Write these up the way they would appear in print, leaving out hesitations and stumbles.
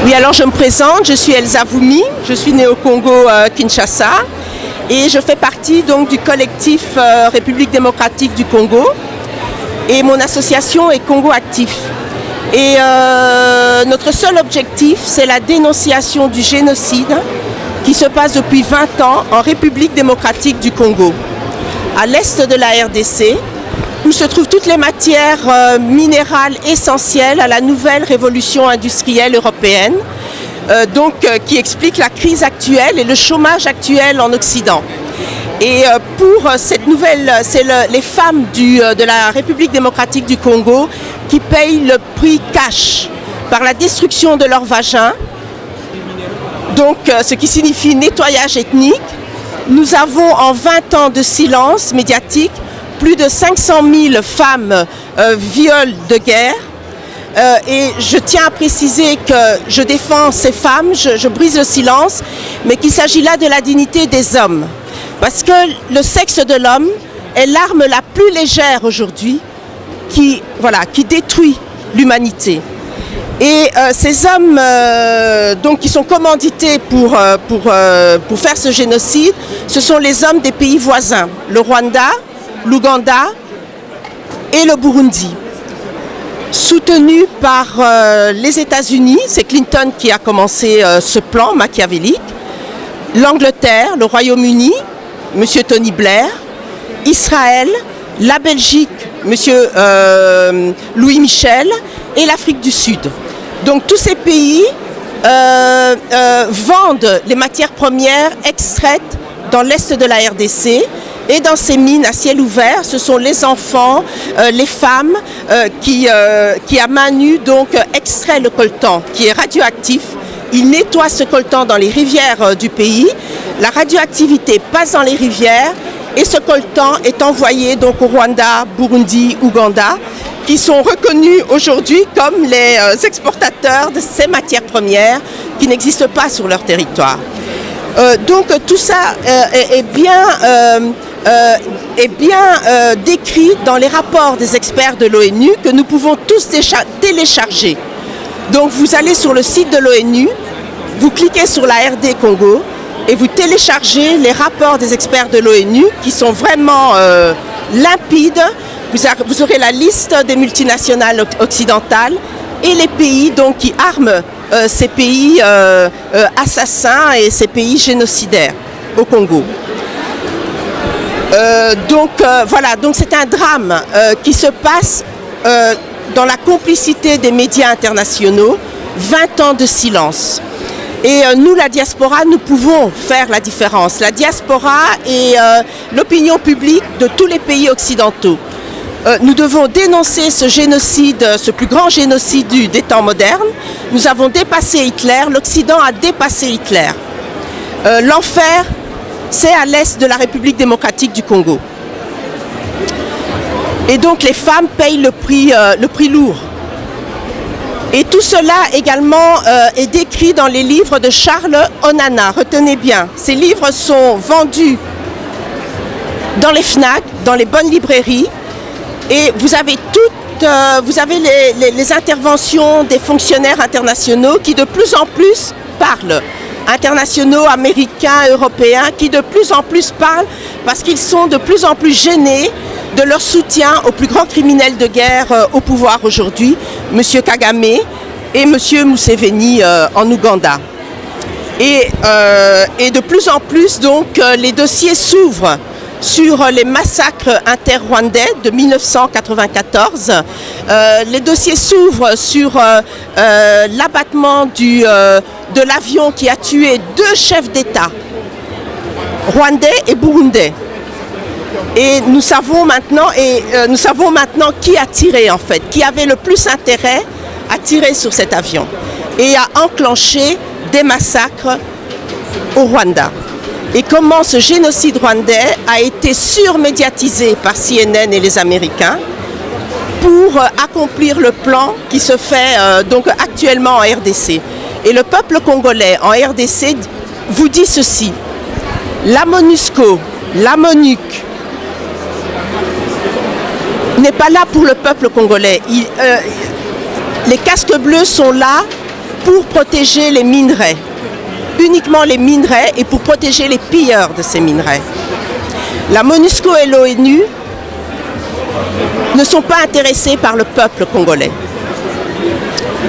Oui, alors je me présente, je suis Elsa Voumi, je suis née au Congo, Kinshasa, et je fais partie donc du collectif République démocratique du Congo, et mon association est Congo Actif. Et notre seul objectif, c'est la dénonciation du génocide qui se passe depuis 20 ans en République démocratique du Congo, à l'est de la RDC, où se trouvent toutes les matières minérales essentielles à la nouvelle révolution industrielle européenne, qui explique la crise actuelle et le chômage actuel en Occident. Et pour cette nouvelle, c'est les femmes de la République démocratique du Congo qui payent le prix cash par la destruction de leur vagin, donc ce qui signifie nettoyage ethnique. Nous avons en 20 ans de silence médiatique plus de 500 000 femmes viols de guerre. Et je tiens à préciser que je défends ces femmes, je brise le silence, mais qu'il s'agit là de la dignité des hommes. Parce que le sexe de l'homme est l'arme la plus légère aujourd'hui qui détruit l'humanité. Et ces hommes qui sont commandités pour faire ce génocide, ce sont les hommes des pays voisins, le Rwanda, l'Ouganda et le Burundi, soutenus par les États-Unis, c'est Clinton qui a commencé ce plan machiavélique, l'Angleterre, le Royaume-Uni, M. Tony Blair, Israël, la Belgique, M. Louis Michel et l'Afrique du Sud. Donc tous ces pays vendent les matières premières extraites dans l'est de la RDC. Et dans ces mines à ciel ouvert, ce sont les enfants, les femmes qui à main nue extraient le coltan qui est radioactif. Ils nettoient ce coltan dans les rivières du pays. La radioactivité passe dans les rivières et ce coltan est envoyé au Rwanda, Burundi, Ouganda, qui sont reconnus aujourd'hui comme les exportateurs de ces matières premières qui n'existent pas sur leur territoire. Donc tout ça est bien décrit dans les rapports des experts de l'ONU que nous pouvons tous télécharger. Donc vous allez sur le site de l'ONU, vous cliquez sur la RD Congo et vous téléchargez les rapports des experts de l'ONU qui sont vraiment limpides. Vous aurez la liste des multinationales occidentales et les pays qui arment ces pays assassins et ces pays génocidaires au Congo. Donc c'est un drame qui se passe dans la complicité des médias internationaux, 20 ans de silence. Et nous, la diaspora, nous pouvons faire la différence. La diaspora et l'opinion publique de tous les pays occidentaux. Nous devons dénoncer ce génocide, ce plus grand génocide des temps modernes. Nous avons dépassé Hitler, l'Occident a dépassé Hitler. L'enfer, c'est à l'est de la République démocratique du Congo. Et donc les femmes payent le prix lourd. Et tout cela également est décrit dans les livres de Charles Onana. Retenez bien, ces livres sont vendus dans les FNAC, dans les bonnes librairies. Et vous avez les interventions des fonctionnaires internationaux qui de plus en plus parlent. Internationaux, américains, européens, qui de plus en plus parlent parce qu'ils sont de plus en plus gênés de leur soutien aux plus grands criminels de guerre au pouvoir aujourd'hui, M. Kagame et M. Museveni en Ouganda. Et de plus en plus, les dossiers s'ouvrent sur les massacres inter-rwandais de 1994. Les dossiers s'ouvrent sur l'abattement de l'avion qui a tué 2 chefs d'État, rwandais et burundais. Et nous savons maintenant qui a tiré en fait, qui avait le plus intérêt à tirer sur cet avion et à enclencher des massacres au Rwanda. Et comment ce génocide rwandais a été surmédiatisé par CNN et les Américains pour accomplir le plan qui se fait actuellement en RDC. Et le peuple congolais en RDC vous dit ceci: la MONUSCO, la MONUC n'est pas là pour le peuple congolais. Les casques bleus sont là pour protéger les minerais, uniquement les minerais et pour protéger les pilleurs de ces minerais. La MONUSCO et l'ONU ne sont pas intéressés par le peuple congolais.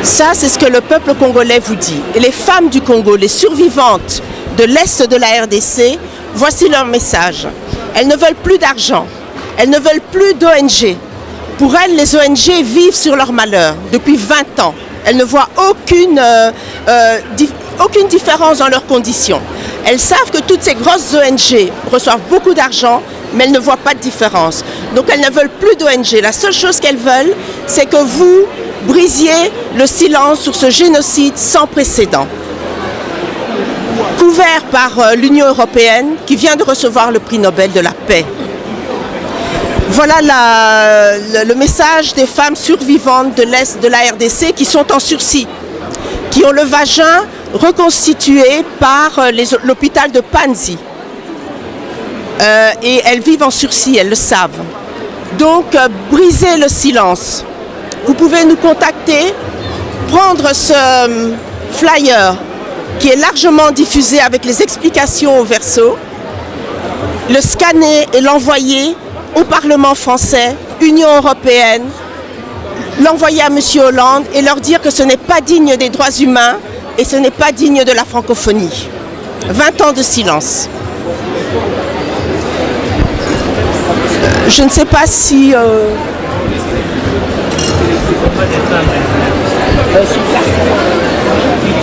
Ça, c'est ce que le peuple congolais vous dit. Et les femmes du Congo, les survivantes de l'Est de la RDC, voici leur message. Elles ne veulent plus d'argent, elles ne veulent plus d'ONG. Pour elles, les ONG vivent sur leur malheur depuis 20 ans. Elles ne voient aucune différence dans leurs conditions. Elles savent que toutes ces grosses ONG reçoivent beaucoup d'argent, mais elles ne voient pas de différence. Donc elles ne veulent plus d'ONG. La seule chose qu'elles veulent, c'est que vous brisiez le silence sur ce génocide sans précédent, couvert par l'Union européenne, qui vient de recevoir le prix Nobel de la paix. Voilà le message des femmes survivantes de l'Est de la RDC qui sont en sursis, qui ont le vagin reconstitué par l'hôpital de Panzi. Et elles vivent en sursis, elles le savent. Donc, brisez le silence. Vous pouvez nous contacter, prendre ce flyer qui est largement diffusé avec les explications au verso, le scanner et l'envoyer au Parlement français, Union européenne, l'envoyer à M. Hollande et leur dire que ce n'est pas digne des droits humains et ce n'est pas digne de la francophonie. 20 ans de silence. Je ne sais pas si...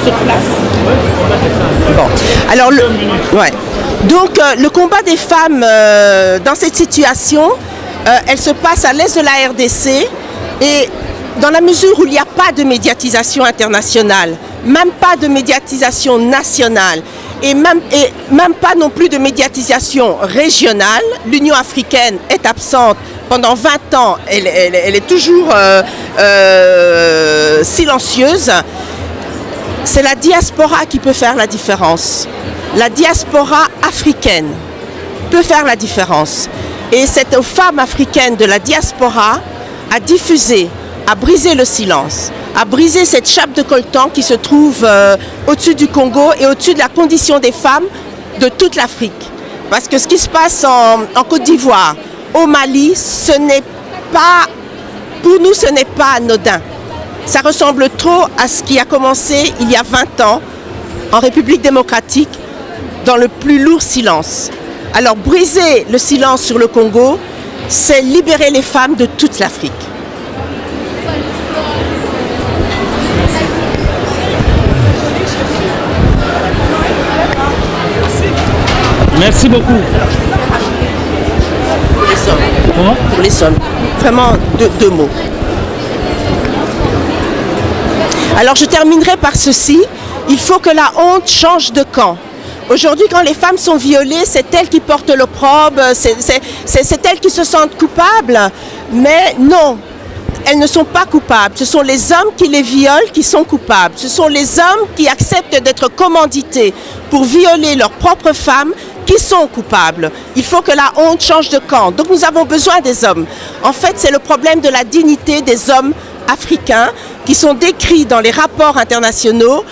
sur place. Bon. Alors, donc, le combat des femmes dans cette situation, elle se passe à l'est de la RDC et dans la mesure où il n'y a pas de médiatisation internationale, même pas de médiatisation nationale et même pas non plus de médiatisation régionale, l'Union africaine est absente pendant 20 ans, elle est toujours silencieuse. C'est la diaspora qui peut faire la différence. La diaspora africaine peut faire la différence. Et c'est aux femmes africaines de la diaspora à diffuser, à briser le silence, à briser cette chape de coltan qui se trouve au-dessus du Congo et au-dessus de la condition des femmes de toute l'Afrique. Parce que ce qui se passe en Côte d'Ivoire, au Mali, pour nous, ce n'est pas anodin. Ça ressemble trop à ce qui a commencé il y a 20 ans en République démocratique dans le plus lourd silence. Alors briser le silence sur le Congo, c'est libérer les femmes de toute l'Afrique. Merci beaucoup. Pour les sommes. Comment ? Pour les sommes. Vraiment deux mots. Alors je terminerai par ceci, il faut que la honte change de camp. Aujourd'hui, quand les femmes sont violées, c'est elles qui portent l'opprobre, c'est elles qui se sentent coupables, mais non, elles ne sont pas coupables. Ce sont les hommes qui les violent qui sont coupables. Ce sont les hommes qui acceptent d'être commandités pour violer leurs propres femmes qui sont coupables. Il faut que la honte change de camp. Donc nous avons besoin des hommes. En fait, c'est le problème de la dignité des hommes africains qui sont décrits dans les rapports internationaux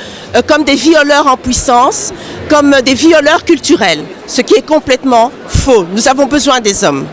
comme des violeurs en puissance, comme des violeurs culturels, ce qui est complètement faux. Nous avons besoin des hommes.